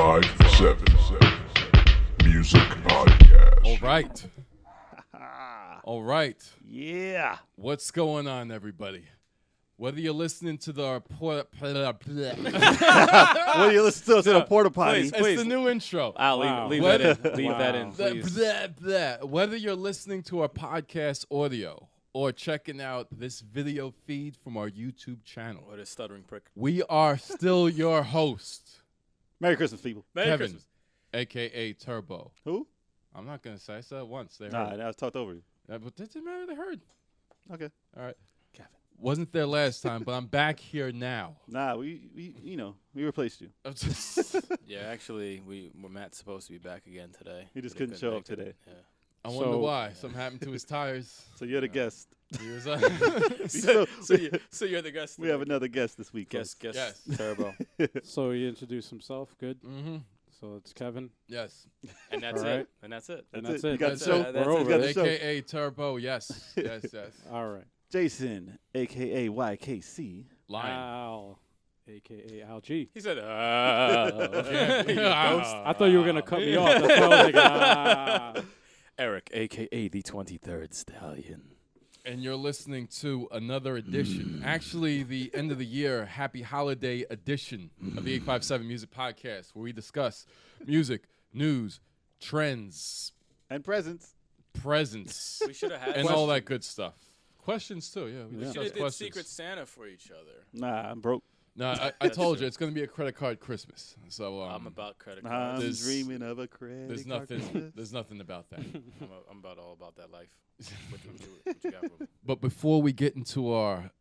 857 Music Podcast. All right. All right. Yeah. What's going on, everybody? Whether you're listening to the What do you listen to the porta potty? It's the new intro. Leave Wow. that in. Leave that in, The please. Whether you're listening to our podcast audio or checking out this video feed from our YouTube channel, What a stuttering prick. we are still your host, Merry Christmas, people. Merry Kevin, Christmas. a.k.a. Turbo. Who? I'm not going to say. I said it once. They Nah, heard. I was talked over you. But it didn't matter. They heard. Okay. All right. Kevin. Wasn't there last time, but I'm back here now. Nah, we replaced you. Yeah, actually, Matt's supposed to be back again today. He just but couldn't show make up today. Yeah. I wonder why. Something happened to his tires. So you're the guest. He was, So you're the guest. We have another guest this week. Guest, folks. Yes. Turbo. So he introduced himself. Good. Mm-hmm. So it's Kevin. Yes. And that's All right. it. And that's it. And That's that's it. You it. got That's the show. it. That's We're it. over You got it. the show. A.k.a. Turbo. Yes. Yes. Yes. All right. Jason, a.k.a. y.k.c. Lion. Al, a.k.a. Al G. He said, I thought you were going to cut me off. That's why I was like, Eric, a.k.a. the 23rd Stallion. And you're listening to another edition, actually the end of the year, happy holiday edition of the 857 Music Podcast, where we discuss music, news, trends, And presents. presents, We should have had and all that good stuff. Questions, too, yeah. We We should discuss have did questions. Secret Santa for each other. Nah, I'm broke. No, I That's told true. you, it's going to be a credit card Christmas. So I'm about credit I'm cards. There's- dreaming of a credit there's card nothing Christmas. there's nothing about that. I'm about all about that life. What you got for me? But before we get into our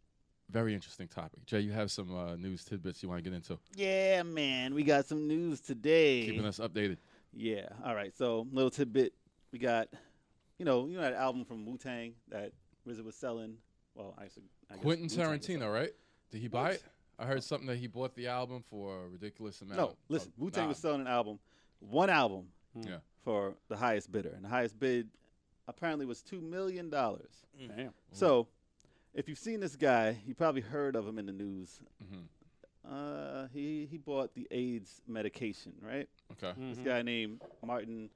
very interesting topic, Jay, you have some news tidbits you want to get into, Yeah, man. We got some news today. keeping us updated. Yeah. All right. So, little tidbit. We got, you know that album from Wu-Tang that RZA was selling. Well, I guess Quentin Wu-Tang was selling. Tarantino, right? Did he buy What? it? I heard something that he bought the album for a ridiculous amount. No, listen. of- Wu-Tang nah. was selling one album, Yeah. for the highest bidder, and the highest bid apparently was $2 million. damn. So, if you've seen this guy, you probably heard of him in the news. Mhm. He bought the AIDS medication, right? Okay. This guy named Martin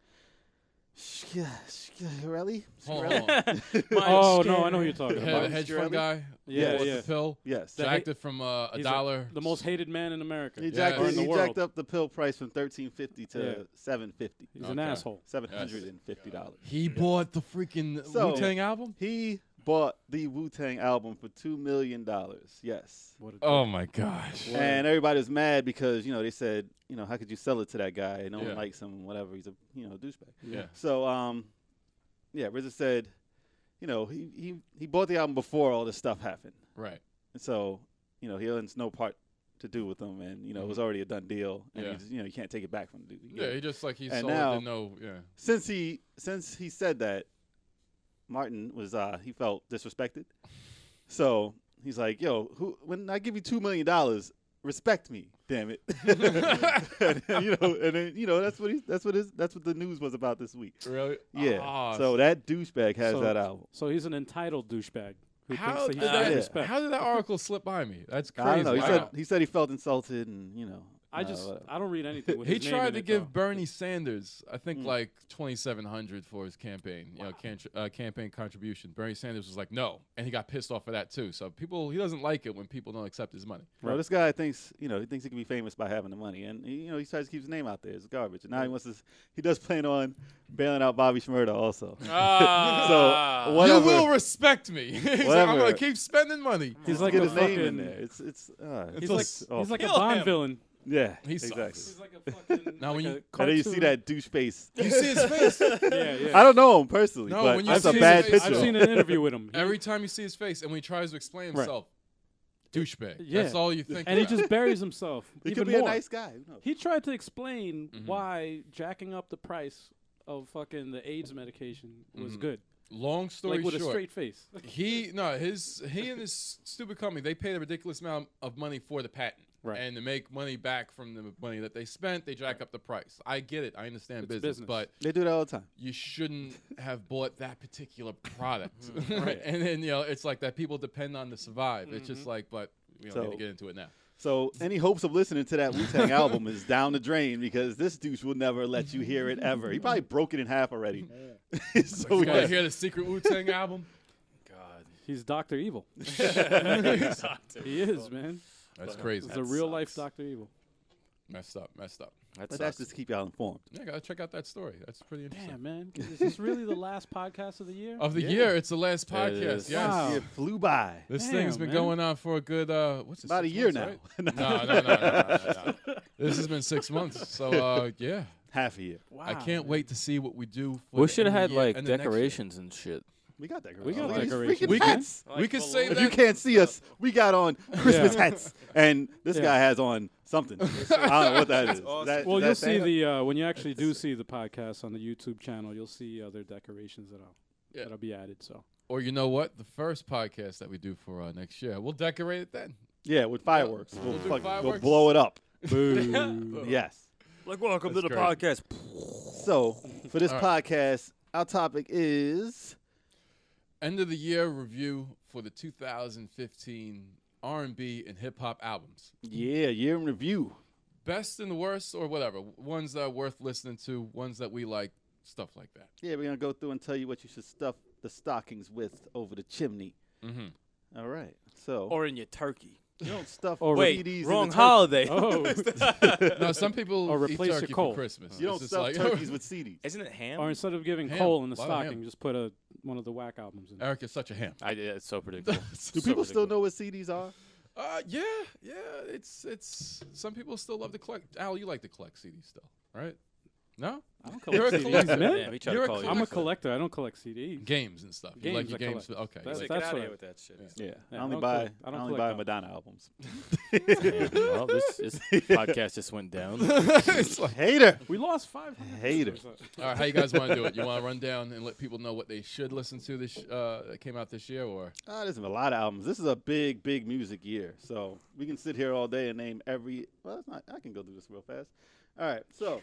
Shkreli. Hold on. Oh, no, I know who you're talking The about. Martin hedge fund Shkreli? guy Yeah, bought yeah. the pill, Yes. The jacked it from a He's dollar. The most hated man in America. He Yeah. jacked, Or it- in the he world. jacked up the pill price from $13.50 to Yeah. $7.50. He's an Okay. asshole. $750. He bought the freaking So- Wu-Tang album? He bought the Wu-Tang album for $2 million. Yes. What a Oh, my gosh. What? And everybody was mad because, they said, how could you sell it to that guy? No Yeah. one likes him, whatever. He's a, douchebag. Yeah. So, RZA said, he bought the album before all this stuff happened. Right. And so, he has no part to do with them. And, it was already a done deal. And, Yeah. he just, you can't take it back from the dude. Yeah, he just like he And sold now- it to know. Yeah. Since he said that, Martin was he felt disrespected. So he's like, "Yo, when I give you $2 million, respect me, damn it." and then that's what the news was about this week. Really? Yeah. Ah, So that douchebag has So- that album. So he's an entitled douchebag who How thinks did that he should that- respect. How did that article slip by me? That's crazy. I don't know. Wow. He said he felt insulted, and I don't read anything with He his name tried in to it, give though. Bernie Sanders, I think, like $2,700 for his campaign, campaign contribution. Bernie Sanders was like, no, and he got pissed off of that too. So he doesn't like it when people don't accept his money. Well, this guy thinks, he thinks he can be famous by having the money, and he tries to keep his name out there. It's garbage. And now he does plan on bailing out Bobby Shmurda also. Ah. So You whatever. will respect me. He's like, I'm Whatever. gonna keep spending money. He's like get a his name in fucking. there. He's like a Kill Bond him. villain. Yeah, He sucks. exactly. He's like a fucking. Now, when like you- a And then you see cartoon. that douche face. You see his face Yeah. I don't know him personally, No, but when you that's see a his bad face, picture. I've seen an interview with him. every time you see his face, and when he tries to explain Right. himself. Douchebag. Yeah. That's all you think. And he about. just buries himself. He even could be more. a nice guy. Who knows? He tried to explain Mhm. why jacking up the price of fucking the AIDS medication was Mhm. good. Long story Like with short, a straight face. he and his stupid company, they paid a ridiculous amount of money for the patent. Right. And to make money back from the money that they spent, they jack up the price. I get it. I understand It's business, business. but They do that all the time. you shouldn't have bought that particular product. Right. And then, it's like that people depend on to survive. It's just like, but we don't need So- to get into it now. So any hopes of listening to that Wu-Tang album is down the drain because this douche will never let you hear it ever. He probably broke it in half already. So You gotta yeah. hear the secret Wu-Tang album? God. He's Dr. Evil. Doctor. He is, man. That's crazy. He's a real life Dr. Evil. Messed up. That But that's just to keep y'all informed. Yeah, gotta check out that story. That's pretty interesting. Damn, man. Is this really the last podcast of the year? Of the Yeah. year, it's the last Yeah, it podcast. is. Yes. Wow. It flew by. This Damn, thing's been man. going on for a good what's it? About a 6 year months, now. right? No. This has been 6 months. So yeah. Half a year. Wow. I can't wait to see what we do. For We the should have end of had the year like and the next year. decorations and shit. We got decorations. We got Look at these decorations. freaking We can- hats. We could say If that. you can't see us, we got on Christmas hats, and this Yeah. guy has on something. I don't know what that is. awesome. That- Well, that you'll see Santa? the when you actually do see the podcast on the YouTube channel, you'll see other decorations Yeah. that'll be added. So Or you know what? The first podcast that we do for next year, we'll decorate it then. Yeah, with fireworks. We'll do We'll fireworks. blow it up. boo. Yes. Like, welcome That's to the great. podcast. So for this All podcast, our topic is End of the year review for the 2015 R&B and hip hop albums. year in review. Best and the worst, or whatever. Ones that are worth listening to, ones that we like, stuff like that. Yeah, we're gonna go through and tell you what you should stuff the stockings with over the chimney. Mm-hmm. All right. So Or in your turkey. you don't stuff Or Wait, CDs in wrong the holiday. Oh, No, some people Or eat replace your turkey coal. for Christmas. You don't It's just stuff like, turkeys with CDs. Isn't it ham? or instead of giving Ham. coal in the Lot of ham. stocking, just put one of the whack albums in. Eric is such a ham. I did. It's so predictable. Do people still know what CDs are? Yeah. It's some people still love to collect. Al, you like to collect CDs still, right? No? I don't You're a collect CDs, collector. man. Damn, he tried You're to a call you. I'm a collector. collector. I don't collect CDs. Games and stuff. You like Games your I games. collect. Okay. That's- you like- that's what I- with that shit. Yeah, Yeah, I only I buy don't I only collect buy albums. Madonna albums. Damn, well, this podcast just went down. It's like, Hater. We lost 500. Hater. all right, how you guys want to do it? You want to run down and let people know what they should listen to this that came out this year, or There's a lot of albums. This is a big music year. So we can sit here all day and name every. Well, it's not. I can go through this real fast. All right, so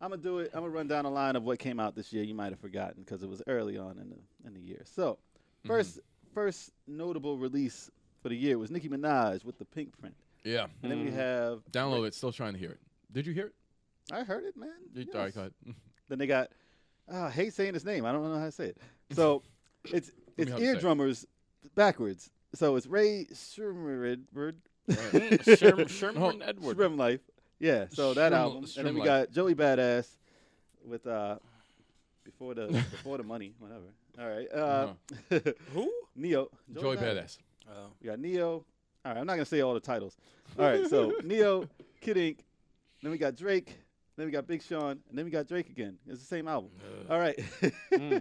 I'm gonna do it. I'm gonna run down a line of what came out this year. You might have forgotten because it was early on in the year. So first notable release for the year was Nicki Minaj with the Pink Print, yeah, and then we have download it. Still trying to hear it. Did you hear it? I heard it, man. All right, Yes. go ahead. Then they got. I hate saying his name. I don't know how to say it. So it's me help you say it. eardrummers backwards. So it's Ray Sherman Sherman Edward. Shrimp Life. Yeah, so that Shrimp- album. And Shrimp then we Life. got Joey Badass with before the money, whatever. All right. Who? Neo. Joey Badass. Oh. We got Neo. All right, I'm not gonna say all the titles. All right, so Neo, Kid Ink, then we got Drake, then we got Big Sean, and then we got Drake again. It's the same album. All right.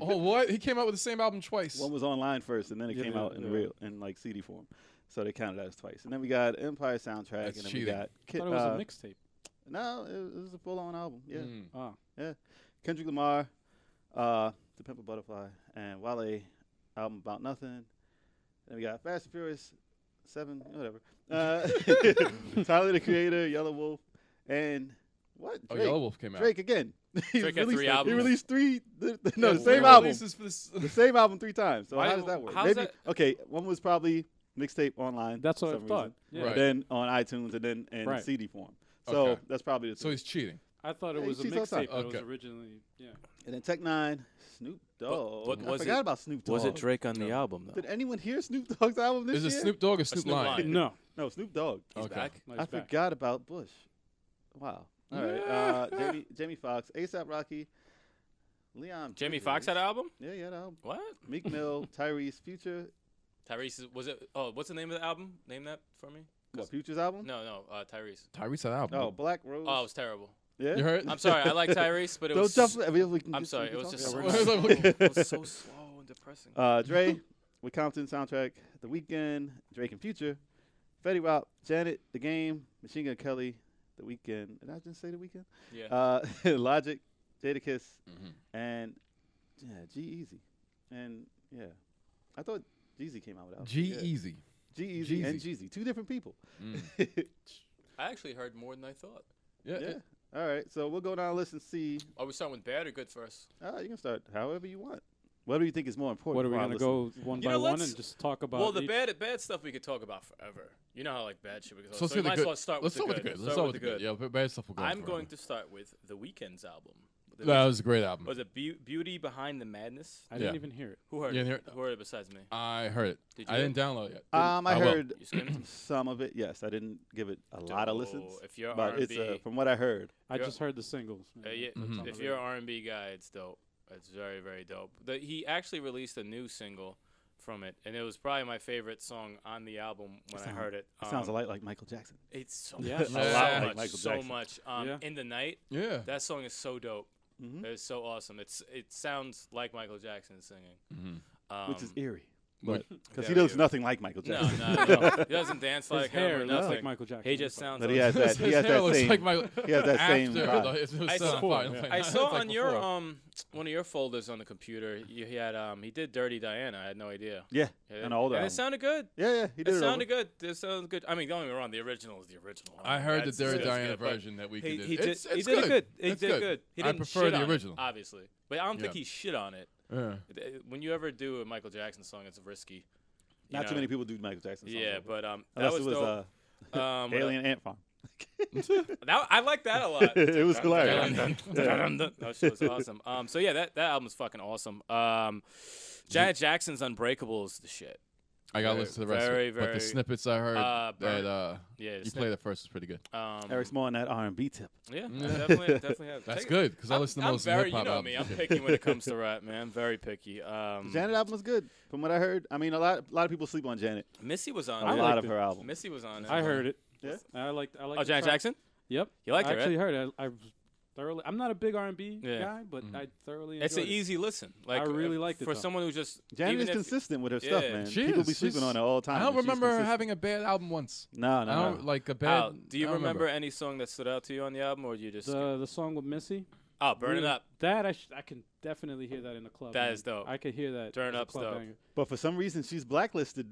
Oh, what? He came out with the same album twice. One was online first, and then it Yeah, came out in yeah. real in like CD form. So they counted that as twice. And then we got Empire soundtrack, That's and then cheating. we got I thought it was a mixtape. No, it was a full-on album. Yeah. Mm. Oh. Kendrick Lamar, To Pimp a Butterfly, and Wale album About Nothing. Then we got Fast and Furious 7, whatever. Tyler the Creator, Yellow Wolf, and what? Oh, Drake. Yellow Wolf came out. Drake again. He Drake had released 3 He albums. released three. Yeah, The three same album. releases for this. The same album 3 times. So Why- how does that work? how's Maybe that- okay. One was probably mixtape online. That's for what I some thought. reason. Yeah. Right. Then on iTunes, and then in Right. CD form. So Okay. that's probably the. So he's cheating. I thought it Yeah, was a he cheats all the mixtape, time. but it was Okay. originally, yeah. And then Tech Nine, Snoop Dogg. but I was forgot it- about Snoop Dogg. Was it Drake on the album though? Did anyone hear Snoop Dogg's album this Is it year? Snoop Dogg or Snoop Snoop Lion? Lion. No. No, Snoop Dogg. He's Okay. back. No, I he's back. forgot about Bush. Wow. All right. Yeah. Jamie Foxx, ASAP Rocky, Leon. Jamie Bridges. Foxx had an album? Yeah, yeah, the album. What? Meek Mill, Tyrese, Future. Tyrese was it? Oh, what's the name of the album? Name that for me. What, Future's album? No, Tyrese. Tyrese had an album. Oh, Black Rose. Oh, it was terrible. yeah. You heard? I'm sorry. I like Tyrese, but it Don't was. jump. We can I'm get- sorry. we It can was talk just about so, it. it was so slow and depressing. Dre with Compton soundtrack, The Weeknd, Drake and Future, Fetty Wap, Janet, The Game, Machine Gun Kelly, The Weeknd. Did I just say The Weeknd? Yeah. Logic, Jadakiss, Mhm. and G-Eazy. And yeah, I thought Jeezy came out with album. G-Eazy. G-Eazy and Jeezy. Jeezy, 2 different people. Mm. I actually heard more than I thought. Yeah. Yeah. All right, so we'll go down the list and see. Are we starting with bad or good first? You can start however you want. What do you think is more important? What are we for our gonna listeners? go one You by know, one let's- and just talk about? Well, the each? bad stuff we could talk about forever. You know how like bad shit we could talk So about. let's So we do the might as good. well start Let's with start the with the good. good. Let's start with the good. Yeah, but bad stuff will go. I'm forever. going to start with The Weeknd's album. That was a great album. Was it Beauty Behind the Madness? I didn't yeah. even hear it. Who heard You it? didn't hear it? Who heard it besides me? I heard it. Did you I hear didn't download it yet. I will. heard You skimmed? some of it. Yes, I didn't give it a lot of listens. If you're But R&B, it's from what I heard. I Yeah. just heard the singles. man. yeah, That's on if the you're an radio. R&B guy, it's dope. It's very, very dope. He actually released a new single from it, and it was probably my favorite song on the album when I heard it. It sounds a lot like Michael Jackson. It's so Yeah. much, A so lot like much, Michael so Jackson. much. Yeah. In the Night, Yeah. that song is so dope. Mhm. It's so awesome. It sounds like Michael Jackson singing, Which is eerie. But- Because he very looks eerie. nothing like Michael No, Jackson. no, he doesn't dance His like him hair or looks nothing. like Michael Jackson. He just sounds. But he has that. He His has hair that looks same. like my He has that same after, vibe. though, it was I so saw- fine. yeah. Like, I it's saw like on your before. one of your folders on the computer. He had he did Dirty Diana. I had no idea. Yeah, Yeah, an older and album. it sounded good. Yeah, he did It it. sounded good. It sounded good. I mean, don't get me wrong. The original is the original. I heard the That's Dirty as Diana good, but version that we He did. did. It's He did good. it good. He It's did it good. He I didn't prefer shit the on it, original. obviously, but I don't think Yeah. he shit on it. Yeah. When you ever do a Michael Jackson song, it's risky. You Not too know? many people do Michael Jackson songs. Yeah, like but that unless was it was dope. What Alien Ant Farm. I like that a lot. It was hilarious. That shit was awesome. So yeah, that album's fucking awesome. Janet Jackson's Unbreakable is the shit. I gotta Very, listen to the rest very, of it. But very, the snippets I heard Burn. that Yeah, you played at first was pretty good. Eric's more on that R&B tip. Yeah, Yeah. definitely have. That's Take- good because I listen to I'm most very, hip hop you know albums. me. I'm picky when it comes to rap, man. I'm very picky. The Janet album was good, from what I heard. I mean, a lot of people sleep on Janet. Missy was on A it. lot liked of it. her albums. Missy was on it. I heard it. Yeah? I like. Oh, the Janet track. Jackson. Yep. You like I it, actually right? heard it. I thoroughly. I'm not a big R&B Yeah. guy, but I thoroughly enjoyed It's an it. easy listen. Like I really liked it, for though. someone who just Janet even is if- consistent with her stuff, Yeah. man. She People is. be sleeping She's- on her all the time. I don't but she's remember her consistent. having a bad album once. No, I don't no. like a bad. Al, do you I don't remember any song that stood out to you on the album, or you just The song with Missy. oh, Burn It Really- Up? That I can definitely hear that in the club. That man. is dope. I could hear that. Turn as a Up's club dope. banger. But for some reason, she's blacklisted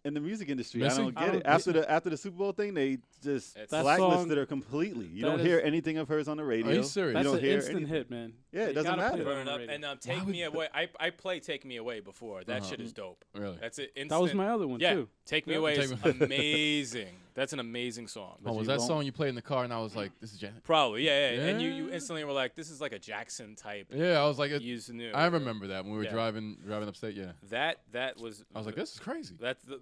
in the music industry. Missy? I don't I get don't it. get After the Super Bowl thing, they just That blacklisted song- her completely. You that don't is- hear anything of hers on the radio. Are you serious? That's don't an hear instant anything. hit, man. Yeah, it You doesn't gotta matter. put it Burn on It the Up radio. and Take Me Away. I play Take Me Away before. That shit is dope. Really? That's it. That was my other one yeah. too. Take Me Yeah. Away Take is Me- amazing. That's an amazing song. Oh, was you that won't- song you played in the car and I was like, this is Janet? Probably, yeah. And you Yeah. instantly were like, this is like a Jackson type. Yeah, I was like, Used new. I remember that when we were Yeah. driving upstate. Yeah, That was. I was like, this is crazy.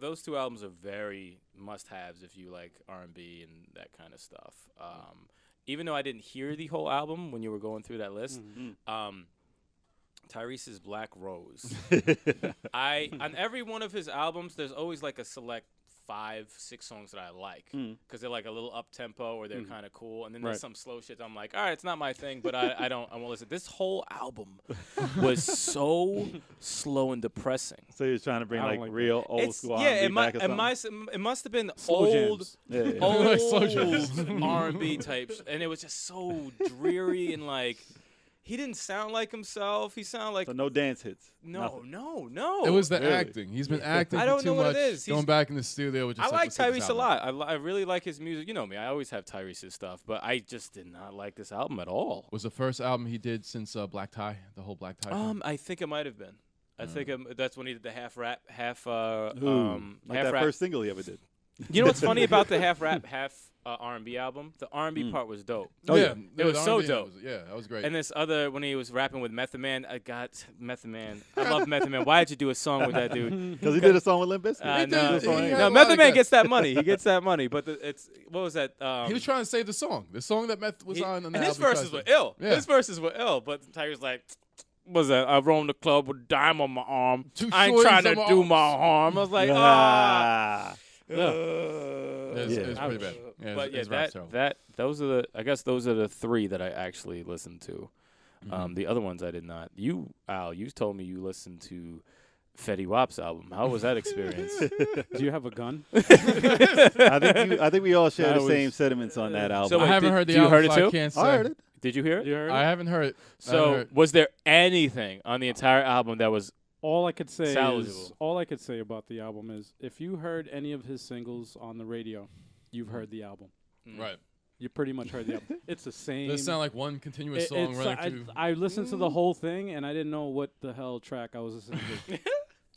Those two albums are very must-haves if you like R&B and that kind of stuff. Even though I didn't hear the whole album when you were going through that list, Tyrese's Black Rose. On every one of his albums, there's always like a select 5-6 songs that I like because they're like a little up tempo or they're kind of cool, and then there's Right. some slow shit. I'm like, all right, it's not my thing, but I won't listen. This whole album was so slow and depressing. So you're trying to bring I don't like like real old It's school yeah, R&B back or it must have been Slow old. jams. Yeah, yeah. Like slow jams. Old R&B types, and it was just so dreary and like he didn't sound like himself. He sounded like So no dance hits. no. It was the Really? acting. He's been acting I for don't too know what much. it is. Going He's- back in the studio. With just I like let's take this Tyrese a album. lot. I really like his music. You know me. I always have Tyrese's stuff, but I just did not like this album at all. Was the first album he did since Black Tie, the whole Black Tie. thing? I think it might have been. I think that's when he did the half rap, half Like half that rap. first single he ever did. You know what's funny about the half rap, half R&B album? The R&B part was dope. Oh yeah, It was the so R&B dope. yeah, that was great. And this other, when he was rapping with Method Man, I got Method Man. I love Method Man. Why did you do a song with that dude? Because he did a song with Limp Bizkit. No, did a song, he yeah. no, a lot Method of Man guys. gets that money. He gets that money. But it's what was that? he was trying to save the song that Meth was on. and the his album he verses tried were to- ill. Yeah. His verses were ill. But Tiger's like, what was that? I roamed the club with a dime on my arm. Two I ain't shorties trying to on my do arms. my harm. I was like, Ah. It's Yeah. pretty bad. Yeah, But yeah, his rap's terrible. those are the three that I actually listened to. The other ones I did not. You, Al, you told me you listened to Fetty Wap's album. How was that experience? Do you have a gun? I think we all share That the was- same sentiments on that album. So I wait, haven't did- heard the you album, heard it so too? I can't say. I heard it. Did you hear it? You heard it? I haven't heard it. I haven't So heard it. was there anything on the entire album that was All I could say Salvageable. about the album is if you heard any of his singles on the radio, you've heard the album. Right. you pretty much heard the album. It's the same. Does it sound like one continuous song running through? I listened to the whole thing, and I didn't know what the hell track I was listening to.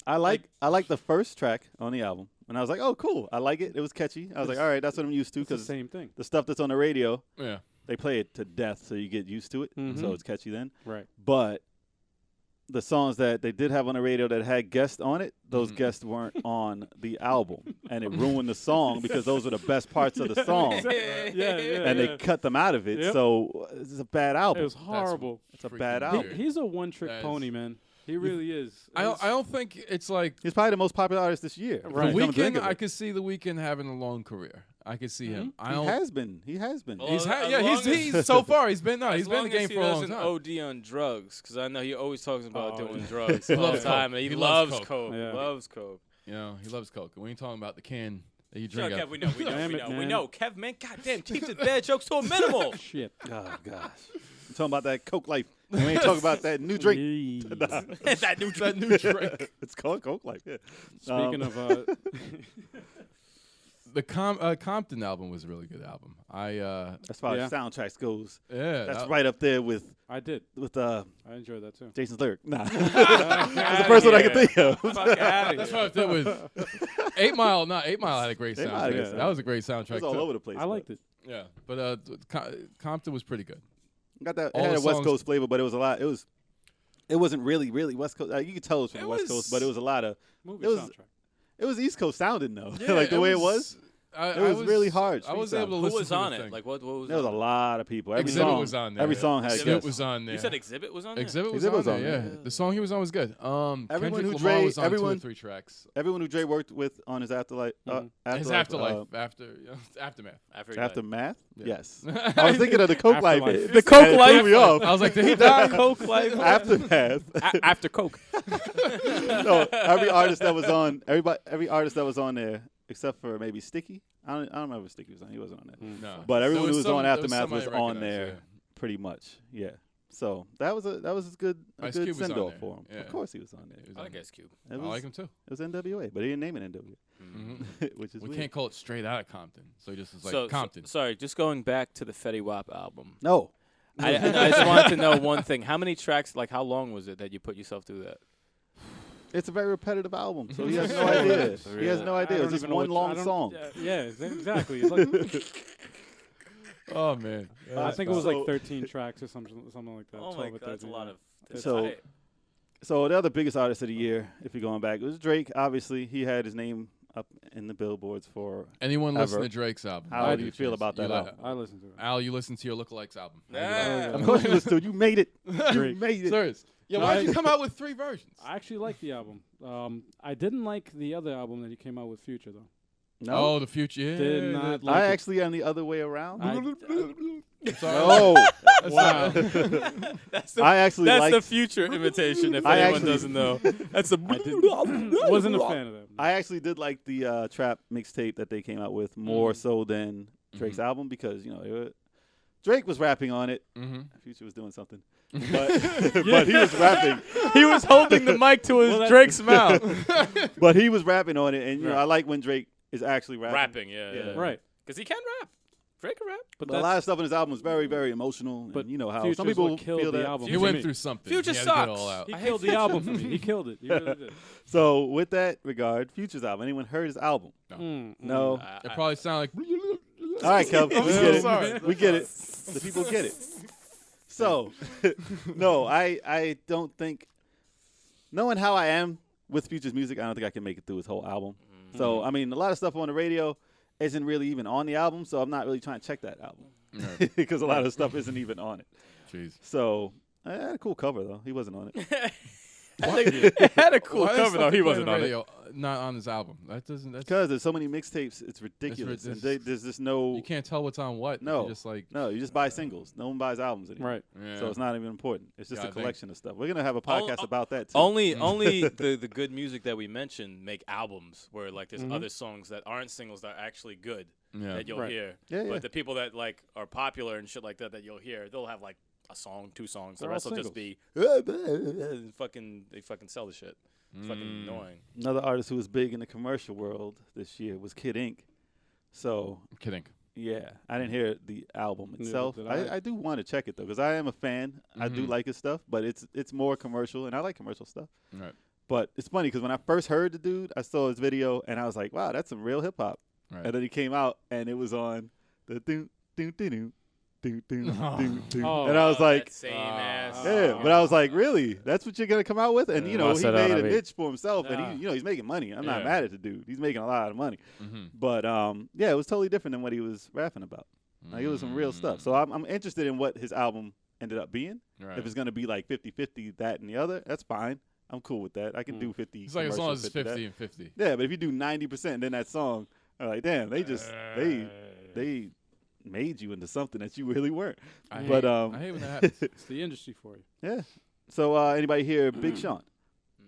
I like the first track on the album, and I was like, oh, cool. I like it. It was catchy. I was like, all right, that's what I'm used to It's the because same thing. the stuff that's on the radio, Yeah. they play it to death, so you get used to it. So it's catchy then. Right. But the songs that they did have on the radio that had guests on it, those guests weren't on the album, and it ruined the song because those were the best parts of the song, and they cut them out of it. Yep. So it's a bad album. It was horrible. It's a bad album. He's a one-trick pony, man. He really is. I don't think it's like He's probably the most popular artist this year. Right. The Come to think Weeknd. of it. I could see The Weeknd having a long career. I could see him. I He don't. has been. He has been. Well, He's as long he's so far he's been As he's been in long the game as for a long he time. doesn't OD on drugs, because I know he always talks about Oh, doing yeah. drugs He all the loves time. coke. And he He loves loves coke. Yeah. Loves coke. You know, he loves coke. We ain't talking about the can that you Sure, drink. Kev, we know, we know, Damn we it, know, we man. know. Kev, man, goddamn, keeps his bad jokes to a minimal. Shit. Oh gosh. I'm talking about that Coke Life. We ain't talking about that new drink. Yee. that new That new drink. It's called Coke Life. Yeah. Speaking of, The Compton album was a really good album. as far Yeah. as soundtracks goes, Yeah, that's that- right up there with I did. I enjoyed that too. Jason's lyric. Nah, that's the first one I can think of. Fuck outta That's here. what I did with 8 Mile. No, 8 Mile had a great 8 Mile had a soundtrack. good That was a great It soundtrack was all too. over the place. I liked it. Yeah, but Compton was pretty good. Got that. It all had the a West songs- Coast flavor, but it was a lot. It wasn't really West Coast. You could tell it was from It the West was- Coast, but it was a lot of. Movie It was- soundtrack. It was East Coast sounding though, Yeah, like the way it was. I was really hard, I was street able to sound. Who listen was to on the it? thing. Like, what was There was a on it? lot of people. Every Exhibit song was on there. Every song had Exhibit guests. was on there. You said Exhibit was on there? Exhibit was Exhibit on was there. on Yeah, there. the song he was on was good. Everyone Kendrick who Lamar Dre- was on 2 or everyone- 3 tracks. Everyone who Dre worked with on his afterlife, His afterlife, aftermath. After he died. aftermath. Yeah. Yes, I was thinking of the Coke Life. Afterlife. The Coke threw Life. me off. I was like, did he die? Coke Life. Aftermath. After Coke. No, every artist that was on, every artist that was on there, except for maybe Sticky. I don't remember if Sticky was on. He wasn't on there. No. But There everyone who was some- on there Aftermath was somebody on recognized, there, yeah. pretty much. Yeah. So that was a good Ice good Cube was send on off there, for him. yeah. Of course he was on there. He was I on like there. Ice Cube. It I was, like him too. It was NWA, but he didn't name it NWA, Mm-hmm. which is We weird. can't call it straight out of Compton, so he just was like So, Compton. sorry, just going back to the Fetty Wap album. No. I just wanted to know one thing. How many tracks, like how long was it that you put yourself through that? It's a very repetitive album, so he has no idea. He has no I idea. don't It's just even know one what- I long don't- song. Yeah, exactly. It's like, Oh man, I think it was like So- 13 tracks or something like that. Oh 12 my or god, that's a 13, lot yeah. of. So- I- So the other biggest artist of the year, if you're going back, it was Drake. Obviously, he had his name up in the billboards for. anyone listen Ever. to Drake's album? How I'll do give you a feel chance. about that You album? I listened to it. Al, you listen to your lookalikes album. How do you like Yeah. it? Of course, you listened to it. You made it. You Drake. made it. Serious. Yeah, No, why'd I- you come out with 3 versions? I actually like the album. I didn't like the other album that he came out with Future though. No, Oh, the future. Yeah, Did not the- like I it. actually am the other way around. Sorry. No, Wow. That's the, I actually that's liked. the future imitation. If I anyone actually- doesn't know, that's the. Wasn't a fan of that. I actually did like the trap mixtape that they came out with more so than Drake's album because Drake was rapping on it. Mm-hmm. Future was doing something, but he was rapping. He was holding the mic to his Drake's mouth. But he was rapping on it, and Right. I like when Drake is actually rapping. Rapping, yeah. Yeah. Right. Because he can rap. Drake can rap. But a lot of stuff on his album was very, very emotional. But and you know how Future's some people what killed feel the that. album. He For went me. through something. Future He had to get it all sucks. out. He killed the album for me. He killed it. He really did. So with that regard, Future's album. Anyone heard his album? No. It probably sounded like. All right, Kev. I'm We so get it. sorry. We get it. The people get it. So, no, I don't think. Knowing how I am with Future's music, I don't think I can make it through his whole album. So, I mean, a lot of stuff on the radio isn't really even on the album, so I'm not really trying to check that album because a lot of stuff isn't even on it. Jeez. So, I had a cool cover though. He wasn't on it. It had a cool Why is cover stuff though. He you play wasn't the on it. radio, not on his album. That doesn't. That's Because there's so many mixtapes, it's ridiculous. And there's just no. you can't tell what's on what. No. You're just like. No, you just buy singles. No one buys albums anymore. Right. Yeah. So it's not even important. It's just Yeah, a I think- collection of stuff. We're gonna have a podcast about that too. Only the good music that we mentioned make albums where like there's other songs that aren't singles that are actually good Yeah. that you'll Right. hear. Yeah, yeah. But the people that like are popular and shit like that you'll hear, they'll have like a song, 2 songs. The They're all rest will just be fucking they fucking sell the shit. It's fucking annoying. Another artist who was big in the commercial world this year was Kid Ink. So I'm kidding. Yeah, I didn't hear the album Neither itself. did I. I do want to check it though, because I am a fan. I do like his stuff, but it's more commercial, and I like commercial stuff. Right. But it's funny because when I first heard the dude, I saw his video, and I was like, wow, that's some real hip hop. Right. And then he came out, and it was on the doom doom doom doom doom doom doom, Oh. and I was like, that same ass. yeah, but I was like, really? That's what you're gonna come out with? And you know, What's he that made on a the beat? niche for himself, and Yeah. he, he's making money. I'm not Yeah. mad at the dude. He's making a lot of money. Mm-hmm. But yeah, it was totally different than what he was rapping about. Like, it was some real stuff. So I'm interested in what his album ended up being. Right. If it's gonna be like 50-50, that and the other, that's fine. I'm cool with that. I can do 50. It's like as long as it's commercial, 50 and 50. Yeah, but if you do 90% and then that song, I'm like, damn, they just they made you into something that you really weren't. I But hate, I hate when that happens. It's the industry for you. yeah. So anybody here, Big Sean?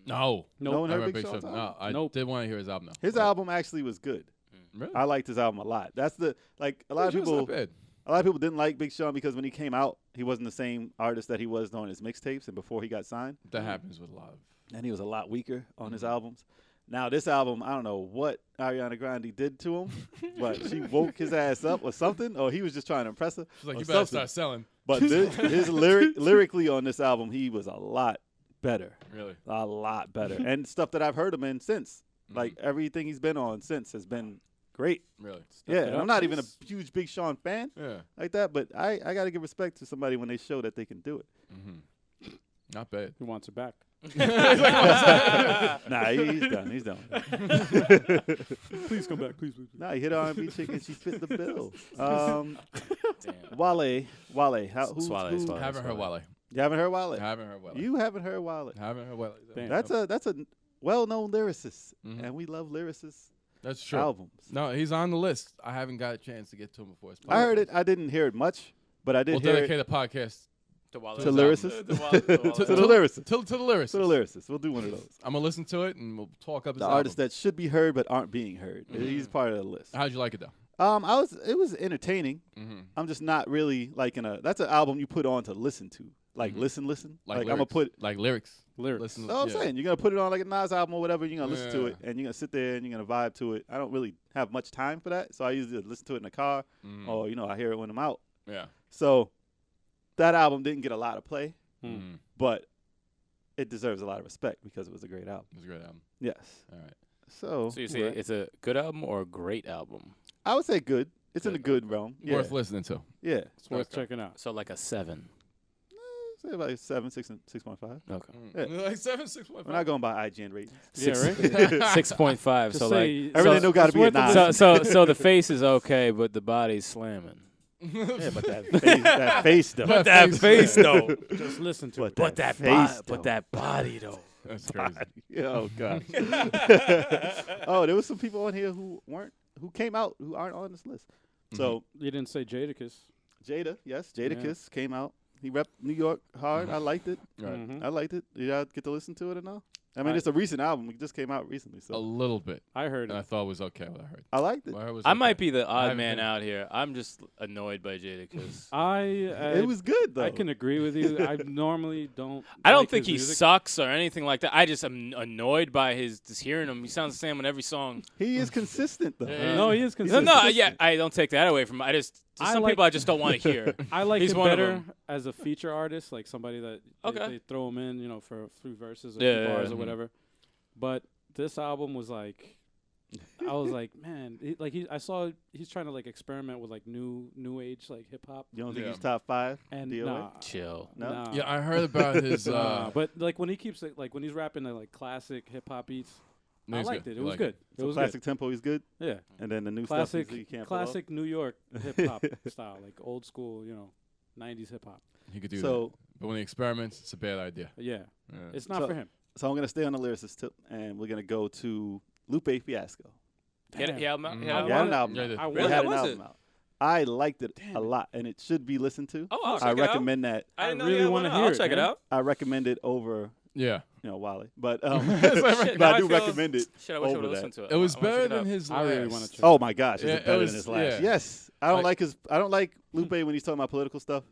No. No one I heard read Big Big Sean's Sean. album? No, I Nope. did want to hear his album, though. His album actually was good. Really? I liked his album a lot. That's the like a lot of Big Sean's not people. bad. A lot of people didn't like Big Sean because when he came out, he wasn't the same artist that he was on his mixtapes and before he got signed. That happens with a lot of. And he was a lot weaker on his albums. Now this album, I don't know what Ariana Grande did to him, but she woke his ass up or something, or he was just trying to impress her. She's like, or you better something. start selling. But his lyrically on this album, he was a lot better, Really? a lot better, and stuff that I've heard him in since. Like everything he's been on since has been great. Really? Yeah, it and up, I'm not even a please. huge Big Sean fan Yeah. like that, but I got to give respect to somebody when they show that they can do it. Mm-hmm. Not bad. Who wants it back? Nah, he's done. He's done. Please come back. Please. Nah, he hit R&B chick and she fit the bill. Damn. Wale. Who's, Swale, who- Swale. Haven't heard Wale. You haven't heard Wale? Haven't heard Wale. You haven't heard Wale. Haven't heard Wale. Damn. That's a well-known lyricist, Mhm. and we love lyricists That's true. albums. No, he's on the list. I haven't got a chance to get to him before his podcast. I heard it. I didn't hear it much, but I did We'll hear dedicate it a podcast to his lyricists. album. To the lyricists. to the lyrics. To the lyricists. We'll do one of those. I'm gonna listen to it and we'll talk up his The album. artists that should be heard but aren't being heard. He's part of the list. How'd you like it though? It was entertaining. Mm-hmm. I'm just not really like that's an album you put on to listen to. Like listen. Like I'm gonna put like lyrics. Lyrics. Listen. I'm yeah. saying you're gonna put it on like a Nas album or whatever. You're gonna listen to Yeah. it and you're gonna sit there and you're gonna vibe to it. I don't really have much time for that, so I usually listen to it in the car or I hear it when I'm out. Yeah. So that album didn't get a lot of play, Mm-hmm. but it deserves a lot of respect because it was a great album. It was a great album. Yes. All right. So So you say it's a good album or a great album? I would say good. It's in the Good. good realm. Yeah. Worth listening to. Yeah. It's worth Okay. checking out. So like a 7. Say about 7, 6, and 6.5. Okay. Yeah. Like 7, 6.5. We're not going by IGN ratings. Yeah, right? 6.5. Just So say like Everything don't got to it's be a worth the 9. so the face is okay, but the body's slamming. Yeah, but that face though. But that face, though. Just listen to it. But that face, though. but that body though. That's crazy. Oh gosh. Oh, there was some people on here who came out who aren't on this list. So You didn't say Jadakiss. Jada, yes, Jada Yeah. Kiss came out. He repped New York hard. I liked it. Right. Mhm. I liked it. Did y'all get to listen to it or no? I mean, I- it's a recent album. It just came out recently, A so little bit. I heard And I it. thought it was okay what I heard. I liked it. What I heard was I okay. might be the I odd haven't man heard it. out here. I'm just annoyed by Jada because It was good though. I can agree with you. I normally don't. I don't like think his he music. sucks or anything like that. I just am annoyed by just hearing him. He sounds the same on every song. He is consistent though. Yeah. No, he is No, consistent. no, yeah, I don't take that away from him. There's I some like- people I just don't want to hear. I like He's him one of better them. as a feature artist, like somebody that Okay. they throw him in, for 3 verses or Yeah, 2 bars yeah. or whatever. But this album was like, I was like, man, I saw he's trying to like experiment with like new age like hip hop, You don't think Yeah. he's top 5? and DOA? nah, Chill. No? nah. Yeah, I heard about his. But like when he keeps like when he's rapping the like classic hip hop beats, No, I he's liked good. it. It You was like good. It So was classic tempo, he's good, good. Yeah, and then the new classic stuff you can't pull off? classic New York hip hop style, like old school, 90s hip hop. He could do So that. But when he experiments, it's a bad idea. Yeah, Yeah. it's not So- for him. So I'm gonna stay on the lyricist tip, and we're gonna go to Lupe Fiasco. Damn. He had an album Mhm. out? He had an album. Yeah, out. he did. I He wanted- had How an was album it? out. I liked it Damn a it. lot, and it should be listened to. Oh, I'll check I it out. recommend that. I didn't know really you had wanna one. hear I'll it, check it man. out. I recommend it over, Yeah. Wale, but Shit, but now I do feel- recommend it. Shit, I wish I over would that. listen to it. It was I wanna check better it than out. his I last. really wanna check Oh my gosh, is Yeah, it better it was- than his last? yeah. Yes, I don't Like- like Lupe when he's talking about political stuff.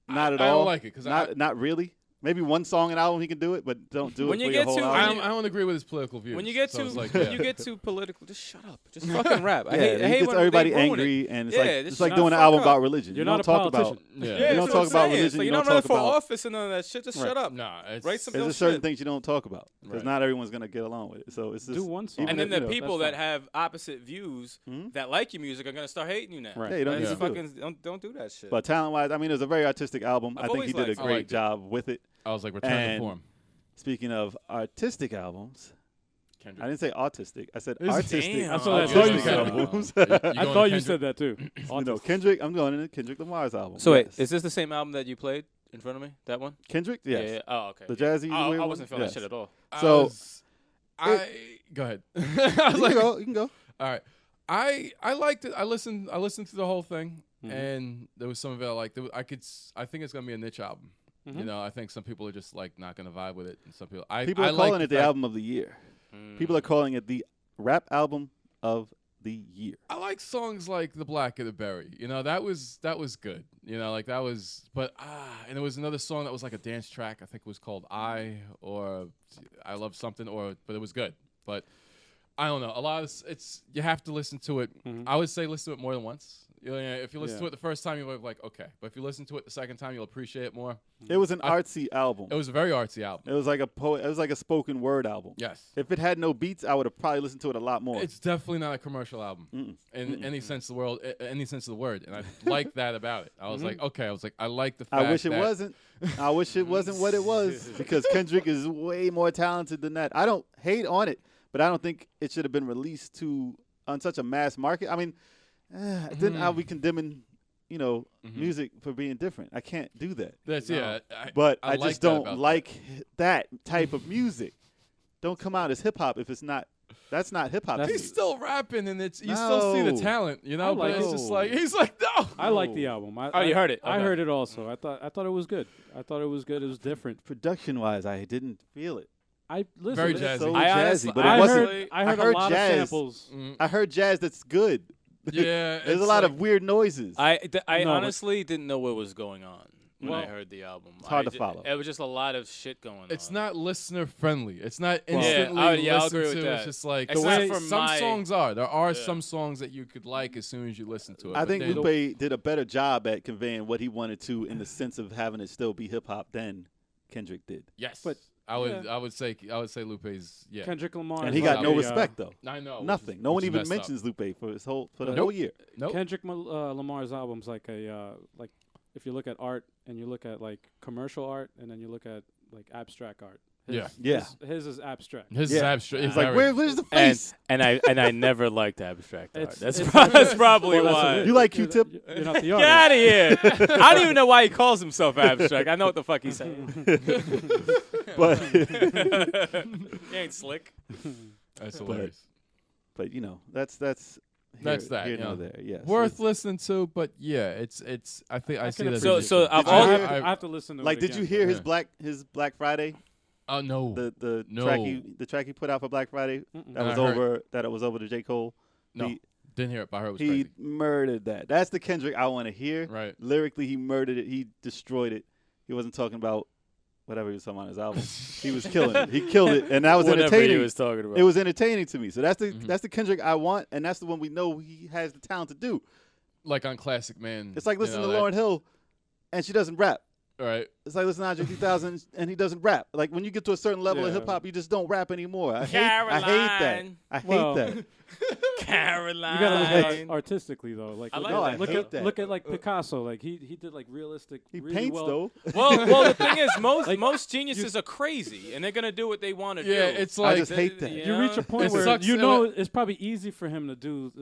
Not at I all. don't like it because Not really. Maybe one song an album he can do it, but don't do When it you for your get whole to- album. I don't agree with his political views. When you get so too it's like, when yeah. you get too political, just shut up. Just fucking rap. I Yeah, hate he when gets they everybody ruin it. angry, and it's Yeah, like just it's like shut doing the an fuck album up. about religion. You're You not don't a talk about. politician. Yeah. You Yeah, don't that's talk what about I'm saying. religion. So You you're don't not running talk for about. office and none of that shit. Just shut up. Nah, it's Write some There's real just certain shit. things you don't talk about because Right. not everyone's gonna get along with it. So it's just Do one song. And then you the know, people that's that fine. have opposite views that like your music are gonna start hating you now. Right. Yeah, you don't That's need to do fucking don't do that shit. But talent-wise, I mean, it was a very artistic album. I've I think he always did a liked it. I great liked it. job with it. I was like, return to And form. speaking of artistic albums, Kendrick. I didn't say autistic. I said Is it- artistic. Damn. That's what I artistic thought you said. albums. You I going thought to you Kendrick? said that too. No, Kendrick. I'm going into Kendrick Lamar's album. So wait, Yes. is this the same album that you played in front of me? That one? Kendrick? Yes. Yeah. Oh, okay. The yeah. jazzy Oh, weird I one? wasn't feeling Yes. that shit at all. So, Go ahead. I You was can like, go. You can go. all right. I liked it. I listened to the whole thing, Mm-hmm. and there was some of it I liked. I think it's gonna be a niche album. Mm-hmm. You know, I think some people are just like not gonna vibe with it, and some people. I People are like calling it the fact- album of the year. People are calling it the rap album of the year. I like songs like "The Black of the Berry." You know, that was good. You know, like that was. But and there was another song that was like a dance track. I think it was called "I" or "I Love Something," but it was good. But I don't know. A lot of it's you have to listen to it. I would say listen to it more than once. You know, if you listen to it the first time, you'll be like, okay. But if you listen to it the second time, you'll appreciate it more. It was an artsy album. It was a very artsy album. It was like a It was like a spoken word album. Yes. If it had no beats, I would have probably listened to it a lot more. It's definitely not a commercial album in any sense of the world, any sense of the word, and I like that about it. I was like, okay, I like the fact I wish it that wasn't. I wish it wasn't what it was because Kendrick is way more talented than that. I don't hate on it, but I don't think it should have been released on such a mass market. I mean, then I'll be condemning, music for being different. I can't do that. That's But I I like just that don't about like that type of music. Don't come out as hip hop if it's not. That's not hip hop. He's still rapping, and you still see the No. talent, I but like it's it. just like he's like no. I like the album. Oh, you heard it. I Okay. heard it also. I thought it was good. I thought it was good. It was different. Production wise, I didn't feel it. I listen. Very it's jazzy. So I jazzy, honestly- but it I wasn't. heard. I heard I heard a lot jazz. of samples. I heard jazz that's good. Yeah, There's a it's lot like- of weird noises. I No, but- honestly didn't know what was going on when I Well, heard the album. it's hard I to follow. It was just a lot of shit going on. It's not listener friendly. It's not Well- instantly I'll listened agree with to. that. It's just like It's the not way for some my- songs are. There are some songs that you could like as soon as you listen to it. I but think they- Lupe did a better job at conveying what he wanted to in the sense of having it still be hip hop than Kendrick did. Yes, But, I would. yeah. I would say Lupe's. Yeah, Kendrick Lamar. And is he got like no a, respect though. I know. Nothing. No one which is even messed up. mentions Lupe for the Nope. whole year. Nope. Kendrick Lamar's album's like like if you look at art and you look at like commercial art and then you look at like abstract art. Yeah. Yeah. His is abstract. His is Yeah. abstract. It's like where's the and face? and I never liked abstract art. It's- That's it's- that's probably Well, that's why. what it You is. like You're Q-Tip? You're not the Get artist. out of here! I don't even know why he calls himself abstract. I know what the fuck he's saying. But He ain't slick. That's hilarious. but that's That's here- that, here you nor know. there. Yes. Worth It's- listening to, but yeah, it's. I think I see can that. appreciate as So a- of Did all, you I hear- have to listen to Like, it did again. you hear Yeah. his Black Friday? Oh no. The No. track he put out for Black Friday that I was heard- over to J. Cole. No. He, Didn't hear it, but I heard it was he crazy. murdered that. That's the Kendrick I want to hear. Right. Lyrically, he murdered it. He destroyed it. He wasn't talking about whatever he was talking about on his album. He was killing it. He killed it, and that was whatever entertaining. he was talking about. It was entertaining to me. So that's the Kendrick I want, and that's the one we know he has the talent to do. Like on Classic Man. It's like listening you know, to Lauryn Hill, and she doesn't rap. Right. It's like listening to Andre 3000, and he doesn't rap. Like when you get to a certain level of Yeah. hip hop, you just don't rap anymore. I hate that. Caroline. I hate Well, that. Caroline. You gotta look at it artistically though. Like I look like at, that. look I hate at that. look at like Picasso. Like he did like realistic. He really paints well. though. Well, the thing is, most geniuses are crazy, and they're gonna do what they want to Yeah, do. it's like I just hate that. Yeah. You reach a point It where sucks you in know it. it's probably easy for him to do,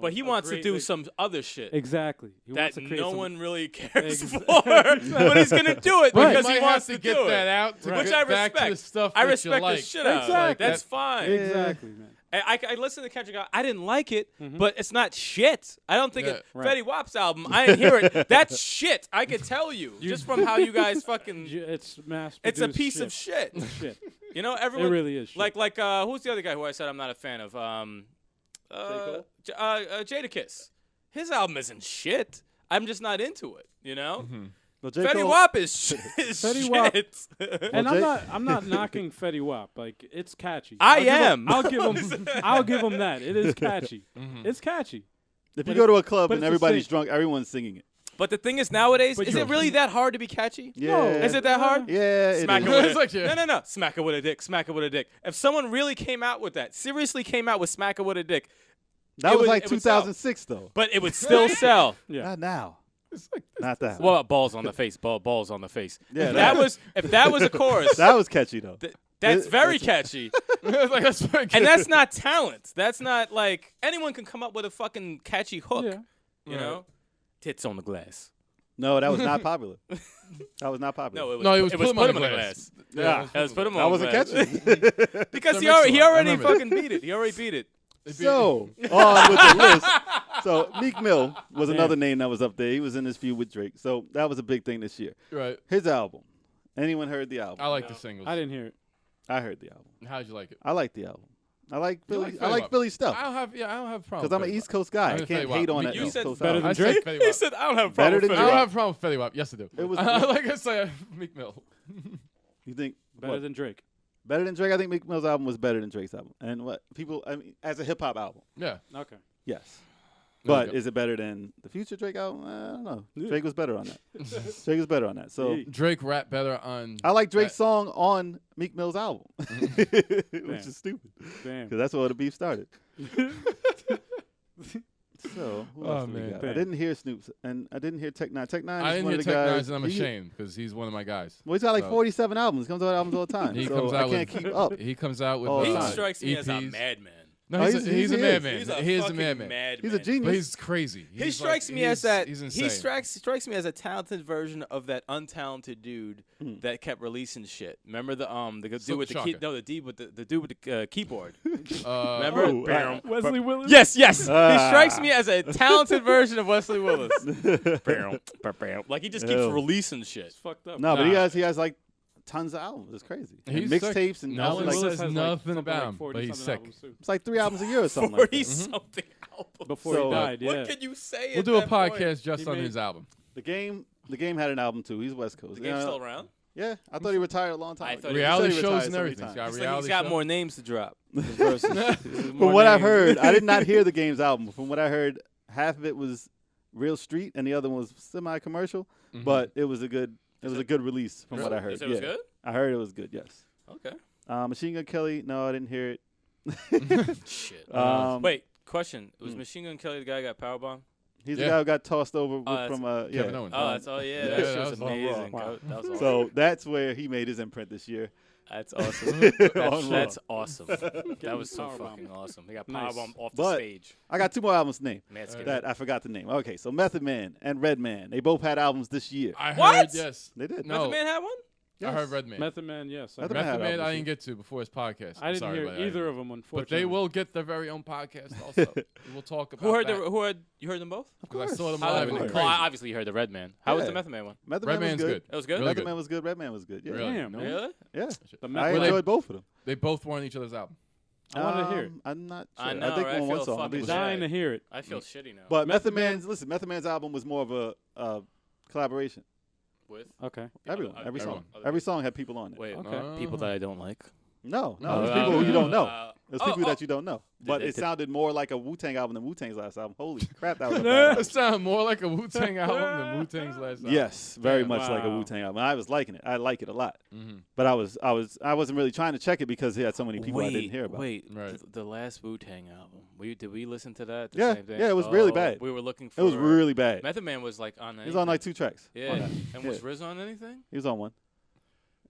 But he a wants to great, do like- some other shit exactly. He wants that to create no some- one really cares Ex- for. But he's gonna do it But because you he might wants have to do get it. that out to Right. get Which I back to the respect. stuff I that respect you like. the shit out of it. Exactly. That's fine. Exactly, man. I listened to Kendrick. I didn't like it, but it's not shit. I don't think Yeah. it. Right. Fetty Wap's album. I didn't hear it. That's shit. I could tell you just from how you guys fucking. It's mass. It's a piece of shit. shit. You know, everyone. really is shit. Like who's the other guy who I said I'm not a fan of? Jada Kiss. His album isn't shit. I'm just not into it. You know. Well, J. Fetty Cole- Wap is shit. Fetty Wap- shit. And Jay- I'm not knocking Fetty Wap. Like it's catchy. I am. I'll give him that. It is catchy. Mhm. It's catchy. If you But go to a club but and it's the everybody's same. drunk, everyone's singing it. But the thing is, nowadays, But is you're- it really that hard to be catchy? Yeah. Is it that hard? Yeah, it Smack is. it with It's a like, yeah. no. Smack it with a dick. Smack it with a dick. If someone really came out with that, seriously came out with smack it with a dick, That it was would- like it would sell. 2006, though. but it would still sell. Yeah. Not now. It's like, Not that. Well, balls on the face. Balls on the face. Yeah, if that was a chorus, that was catchy, though. that's it- very that's- catchy. it's like, that's very And that's not talent. That's not like anyone can come up with a fucking catchy hook. Yeah. You know, tits on the glass. No, that was not popular. That was not popular. No, it was. No, it was it put was him put on him the on the glass. glass. Yeah. That was put him that on wasn't the glass. catchy. Because The he mix already one. I already remember fucking beat it. He already beat it. So, on with the list. So, Meek Mill was another name that was up there. He was in this feud with Drake. So, that was a big thing this year. Right. His album. Anyone heard the album? I like the singles. I didn't hear it. I heard the album. How'd you like it? I like the album. I like You Philly. like I Fetty like Wap. Philly stuff. I don't have a problem. Because I'm an East Coast guy. I I'm a can't Fetty hate Wap. on that You East said Coast better album. than I Drake? said Fetty He Wap. said, "I don't have a Better problem with than I Fetty don't Drake? have a problem with Fetty Wap. Yes, I do. It was like I say, Meek Mill. You think Better what? than Drake. Better than Drake? I think Meek Mill's album was better than Drake's album. And what people, I mean, as a hip hop album, Yeah. Okay. yes. There we But go. is it better than the Future Drake album? I don't know. Yeah. Drake was better on that. Drake was better on that. So Yeah. Drake rap better on. I like Drake's that- song on Meek Mill's album, which Damn. is stupid Damn. because that's where the beef started. So who Oh, else do we man. got? I Damn. didn't hear Snoop's, and I didn't hear Tech Nine. Tech Nine. I is didn't one hear of the Tech guys. Nines, and I'm he- ashamed because he's one of my guys. Well, he's got like So- 47 albums. Comes out with albums all the time. He so comes I out can't with- keep up. He comes out with. All the He time. strikes me as a EPs. madman. No, Oh, he's he's- a he is. madman. He's a He is a fucking madman. madman. He's a genius. But he's crazy. He He's strikes like, me as that. He's He insane. strikes me as a talented version of that untalented dude that kept releasing shit. Remember the dude Silk with the Shocker. no the dude with the dude with the keyboard. Remember? Oh, Bam. Wesley Willis. Yes, yes. He Ah. strikes me as a talented version of Wesley Willis. Bam, bam. Like he just keeps Ew. releasing shit. It's fucked up. No, but Nah. he has like tons of albums. It's crazy. And He's sick. mixtapes and No albums, one like, says Willis has nothing something about like him, 40 but he's something sick. albums, too. it's like 3 albums a year or something. Like 40 that. something albums. Before So, he died, yeah. What can you say? We'll at do a that point? podcast just He on made- his album. The game had an album too. He's West Coast. The game's still around. Yeah, I thought he retired a long time I ago. thought he Reality said shows retired and so many everything. times. Got It's like reality he's got show. more names to drop. From what I've heard, I did not hear the game's album. From what I heard, half of it was real street and the other one was semi-commercial. Mhm. But it was a good release from what I heard. Is it was Yeah. good? I heard it was good. Yes. Okay. Machine Gun Kelly. No, I didn't hear it. Shit. Wait, Wait, question. Was Machine Gun Kelly the guy who got powerbombed? he's Yeah. the guy who got tossed over with, that's from Kevin Owens. Oh, that's all. Yeah, Yeah, that that shit was was all amazing. wrong. That was awesome. So that's where he made his imprint this year. That's awesome. On That's Raw. awesome. That was so Powerbomb. fucking awesome. He got Nice. powerbombed off the But- stage. I got 2 more albums to name Man, that I forgot to name. Okay, so Method Man and Redman. They both had albums this year. I What? heard yes. They did. No. Method Man had one? I heard Redman. Method Man, yes. I Method heard. Man had Method Man, albums I this didn't get to before his podcast. I didn't Sorry hear about that. either of them, unfortunately. But they will get their very own podcast also. We'll talk about Who heard that. the? Who heard? You heard them both? Of 'Cause I course. saw them How- live and of they're course. Oh, crazy. obviously you heard the Redman. How was Yeah. the Method Man one? Method Man was Redman's good. good. It was good. Really Method good. Man was good. Redman was good. Yeah. Really? Damn, man. Really? Yeah. The I Method Were they- enjoyed both of them. They both were on each other's album. I wanted to hear it. I'm not sure. I know, think right? I on one feel song. fucking At least. bad. Dying to hear it. I feel shitty now. But Method Method Man's album was more of a collaboration. With Okay. Everyone, other- every everyone. song, Other every song had people on it. Wait, Okay. people that I don't like. No, Oh, it's people who you don't know. It's oh, people oh. that you don't know. But Did- it sounded more like a Wu-Tang album than Wu-Tang's last album. Holy crap, that was a bad It album. sounded more like a Wu-Tang album than Wu-Tang's last album. Yes, very Yeah. much like a Wow. Wu-Tang album. I was liking it. I like it a lot. Mm-hmm. But I wasn't really trying to check it because he had so many people I didn't hear about. Wait, Right. the last Wu-Tang album. Did we listen to that? The Yeah, same day? yeah, it was really Oh, bad. We were looking for. It was really bad. Method Man was like on. He was on like 2 tracks. Yeah, on that. and Yeah. was Riz on anything? He was on one.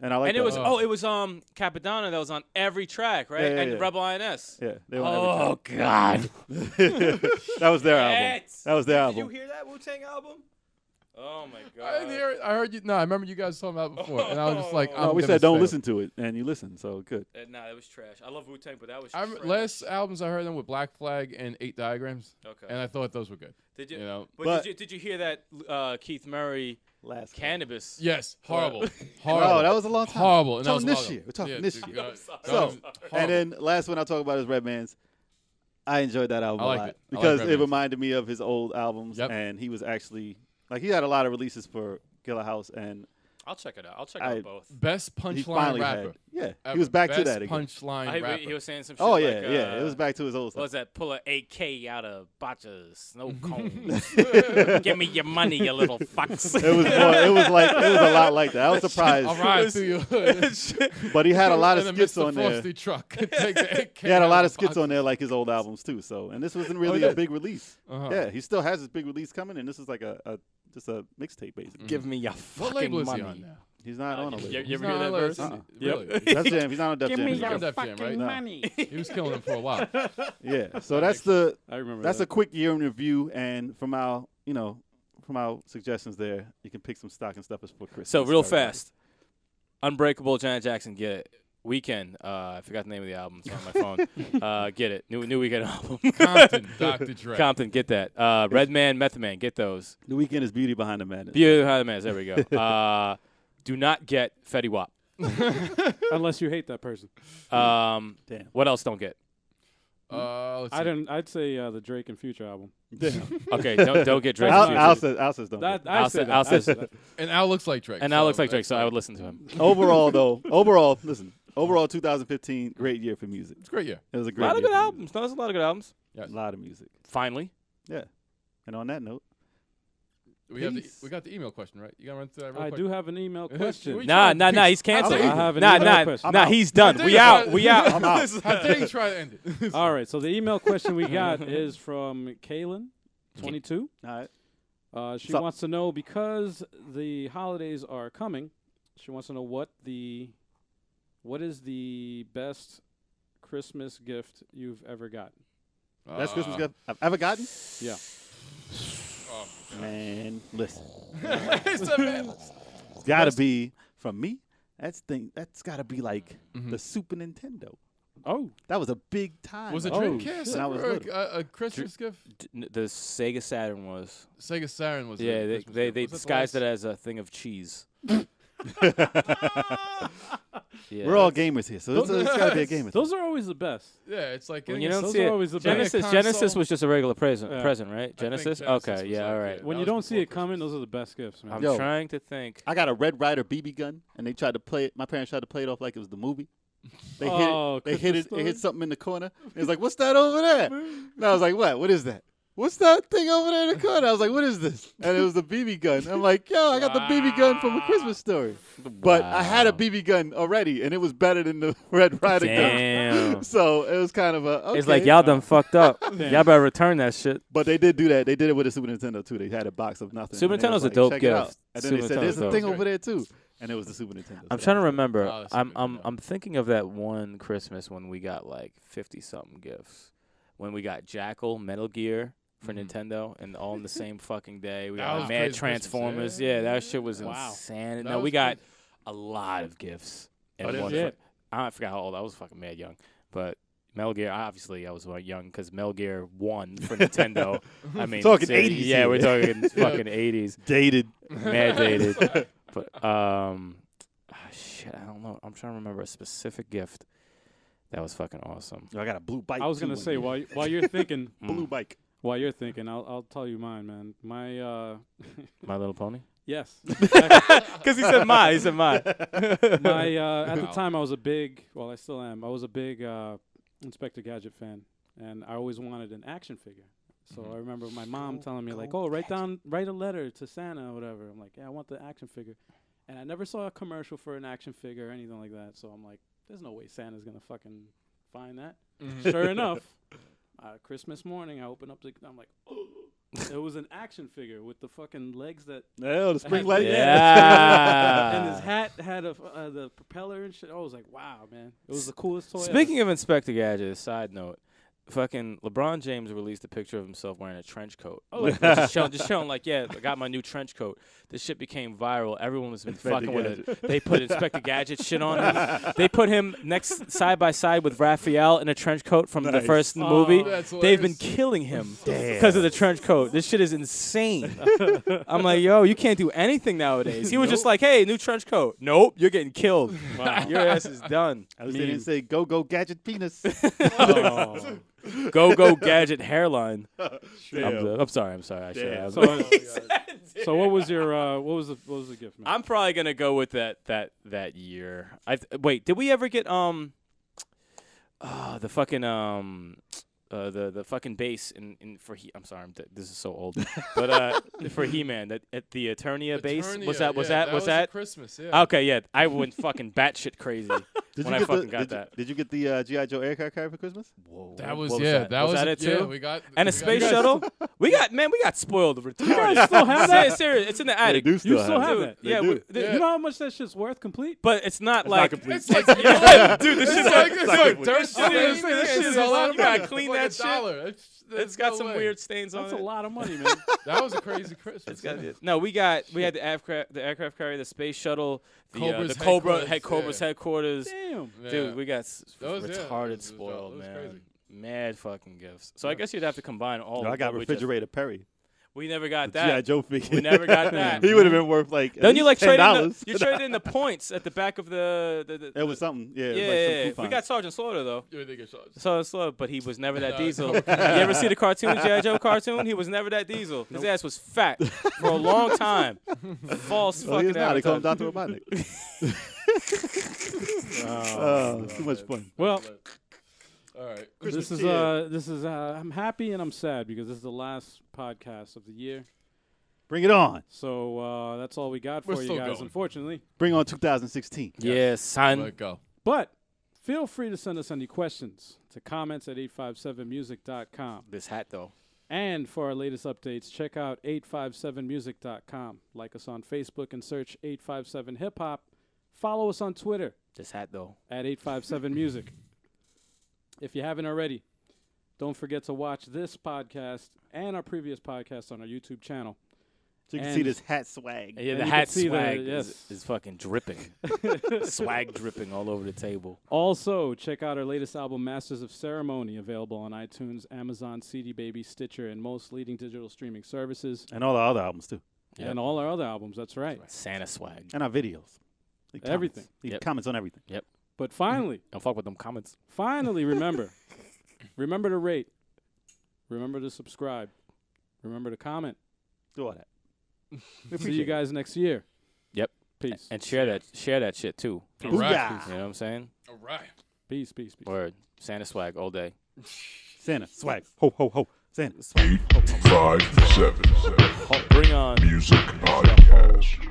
And I like And it that. was Oh. it was Capadonna that was on every track, right? Yeah, yeah, and yeah. Rebel INS. Yeah, they were on Oh God! every track. That was their album. Yes. That was their Did you album. hear that Wu-Tang album? Oh my God! I didn't hear it. I heard you. No, I remember you guys talking about it before, and I was just like, Oh, I'm No, we gonna said don't stay. listen to it, and you listened, so good. Nah, it was trash. I love Wu-Tang, but that was I trash. last albums I heard them with Black Flag and 8 Diagrams, Okay. and I thought those were good. Did you? You know, But- did you hear that Keith Murray Last cannabis? yes, horrible, Oh, horrible. that was a long time. horrible. We're And that was talking this horrible. year. We're talking Yeah, this dude, year. that- I'm sorry. that So, was horrible. And then last one I'll talk about is Redman's. I enjoyed that album I a liked lot it. I like because it Redman's. reminded me of his old albums, Yep. and he was actually like he had a lot of releases for Killer House, and I'll check it out. I'll check out both. Best he punchline finally rapper. had. Ever. He was back to Best that again. punchline rapper. He was saying some shit Oh like, yeah, it was back to his old What stuff. was that? Pull a AK out of botches, snow cones. Give me your money, you little fucks. It was a lot like that. I was surprised. I'll ride through your hood. But he had a lot of And skits Mr. on there. Frosty truck. Take the AK He had a lot of out skits the on there like his old albums too. So, and this wasn't really a big release. Uh-huh. Yeah, he still has his big release coming, and this is like just a mixtape basically. Give me your What fucking label is money. he on now? He's not on a You, label. you ever He's hear not that on verse? label. Really? Really? Def Jam. He's not on Def Jam. He's not on either. Def Jam, right? No. He was killing him for a while. Yeah. So that's the I remember that's that. a quick year in review, and from our suggestions there, you can pick some stocking stuffers for Christmas. So real Everybody. fast, Unbreakable, Janet Jackson, get it. Weekend, I forgot the name of the album. It's on my phone. Get it. New Weekend album. Compton, Dr. Dre. Compton, get that. Redman, Method Man, get those. The Weekend is Beauty Behind the Madness. Beauty Behind the Madness, there we go. Do not get Fetty Wap. Unless you hate that person. Damn. What else don't get? Let's see. I'd say the Drake and Future album. Okay, don't get Drake. Al says don't. That get. I said that. Al I says- said that. And Al looks like Drake. And now looks like Drake, so I would listen to him. Overall, listen. Overall, 2015, great year for music. It's a great year. It was a A great lot of year good for albums. No, there's a lot of good albums. music. A lot of music. Finally. Yeah. And on that note, We got the email question, right? You got to run through that real I quick? do have an email We question. Nah, tried to he's canceled. I have an Nah, email question. he's done. I We think out. I- We out. I'm out. How dare you try to end it? All right, so the email question we got is from Kaylin, 22. all right. She So- wants to know, because the holidays are coming, she wants to know what is the best Christmas gift you've ever gotten. Best Christmas gift I've ever gotten? Yeah. Oh, Man, listen. it's a man. It's got to be, from me, that's got to be like Mhm. the Super Nintendo. Oh, That was a big time. Was it like, Dreamcast when I was ever little. a Christmas gift? The Sega Saturn was. Sega Saturn was. Yeah, a they Christmas they, gift. they Was that the disguised it last- as a thing of cheese. Yeah, We're all that's- gamers here, so it's got to be a gamer. those are always the best. Yeah, it's like When getting you a don't Those see are it, always the Genesis- best. Genesis console. was just a regular present, Yeah. present, right? think Genesis. Genesis Okay, was yeah, like, all yeah. right. When That you was don't see before it coming, those are the best gifts, man. I'm Yo. trying to think. I got a Red Ryder BB gun, and they tried to play it. My parents tried to play it off like it was the movie. They Oh, hit it. They Christmas hit story? something in the corner. It was like, "What's that over there?" And I was like, "What? What is that? What's that thing over there in the corner?" I was like, "What is this?" And it was the BB gun. I'm like, "Yo, I got the BB gun from A Christmas Story." But I had a BB gun already, and it was better than the Red Ryder gun. Damn. So it was kind of a. Okay. It's like y'all done fucked up. Y'all better return that shit. But they did do that. They did it with the Super Nintendo too. They had a box of nothing. Super and they was Nintendo's a like, dope "Check it out." gift. And then Super they said, Nintendo's "There's a dope. thing over there too," and it was the Super Nintendo. I'm So trying to remember. Oh, that's I'm Super I'm Nintendo. I'm thinking of that one Christmas when we got like 50-something gifts. When we got Jackal, Metal Gear for Nintendo, and all in the same fucking day. We That got was Mad crazy Transformers. Christmas, Yeah, yeah. that shit was Wow. insane. That No, was we got crazy. a lot of gifts. in Oh, one shit. I forgot how old I was. Fucking mad young, but. Metal Gear, obviously, I was young because Metal Gear 1 for Nintendo. I mean, Talking seriously, 80s Yeah, here. we're talking fucking 80s. dated. Mad dated. But shit, I don't know. I'm trying to remember a specific gift that was fucking awesome. I got a blue bike. I was gonna too, say one year. while you're thinking, blue bike. I'll tell you mine, man. My My Little Pony. yes, Because he said my. He said my. my at the Wow. time I was a big, well I still am. I was a big Inspector Gadget fan, and I always wanted an action figure. So I remember my mom telling me like, "Oh, write a letter to Santa or whatever." I'm like, "Yeah, I want the action figure," and I never saw a commercial for an action figure or anything like that. So I'm like, "There's no way Santa's gonna fucking find that." Sure enough, Christmas morning, I open up I'm like, "Oh." It was an action figure with the fucking legs that, Oh, the spring leg. Yeah. and his hat had the propeller and shit. I was like, "Wow, man!" It was the coolest toy. Speaking of Inspector Gadget, side note, fucking LeBron James released a picture of himself wearing a trench coat. Oh, just showing like, yeah, I got my new trench coat. This shit became viral. Everyone was been Inspector fucking with it. They put Inspector Gadget shit on him. They put him next side by side with Raphael in a trench coat from the Nice. first movie. That's They've been hilarious. killing him because of the trench coat. This shit is insane. I'm like, yo, you can't do anything nowadays. He was just like, hey, new trench coat. Nope, you're getting killed. Your ass is done. At least they didn't say "Go Gadget Penis." Oh. go gadget hairline. Damn. I'm sorry. I should have. So what was your what was the gift, man? I'm probably gonna go with that year. Wait, did we ever get the fucking the fucking bass in for I'm sorry, this is so old, but for He-Man that at the Eternia bass was that Christmas? Yeah. Okay, yeah, I went fucking batshit crazy when I fucking got that. Did you get the G.I. Joe aircraft carrier for Christmas? Whoa, That was what that was was it yeah, too. we got And a space shuttle. We got spoiled. guys Retarded. still have that? Serious, it's in the attic. They do You still have it. that? They Yeah, do. You know how much that shit's worth complete? but it's not It's like not complete. It's like dude, this shit's it's like dirt This shit is- shit. this shit is a lot of you gotta money. clean Like that shit. $1. It's got some weird stains on That's it. a lot of money, man. That was a crazy Christmas. It's got no. We had the aircraft carrier, the space shuttle, Cobra's Cobra's headquarters. Damn. Yeah. Dude, we got Those, yeah, retarded it was spoiled, crazy. man. Mad fucking gifts. So I guess you'd have to combine all. I got what we just- refrigerator Perry. We never got G.I. that. Joe figure. We never got that. He would have been worth like. Then you like traded $10. you traded in the points at the back of the It was something. Yeah. yeah, It was like yeah, some yeah. We coupons. got Sergeant Slaughter though. You think it's shots. Sergeant Slaughter, but he was never that Nah, diesel. it's You ever see the cartoon, G.I. Joe cartoon? He was never that diesel. His ass was fat for a long time. False Oh, he is fucking now. They call him advertising. Dr. Robotnik. Too much fun. Well, All right. this is I'm happy and I'm sad because this is the last podcast of the year. Bring it on. So that's all we got We're for you still guys, going. unfortunately. Bring on 2016. Yeah, son. Let go. But feel free to send us any questions to comments@857music.com. This hat though. And for our latest updates, check out 857music.com. Like us on Facebook and search 857 Hip Hop. Follow us on Twitter This hat though. at 857music. If you haven't already, don't forget to watch this podcast and our previous podcast on our YouTube channel. So you can And- see this hat swag. Yeah, And the you hat can see the- swag yes. is fucking dripping. Swag dripping all over the table. Also, check out our latest album, Masters of Ceremony, available on iTunes, Amazon, CD Baby, Stitcher, and most leading digital streaming services. And all the other albums, too. Yep. And all our other albums, that's right. Santa swag. And our videos. Leave Everything. Comments. Leave Yep. comments on everything. But finally, Don't fuck with them comments. remember to rate, remember to subscribe, remember to comment. Do all that. See you guys next year. Yep. Peace. And share that shit too. All right. Booyah. You know what I'm saying? All right. Peace, peace, peace. Word. Santa swag all day. Santa, swag. Ho, ho, ho. Santa, swag. 857 Bring on. Music Podcast.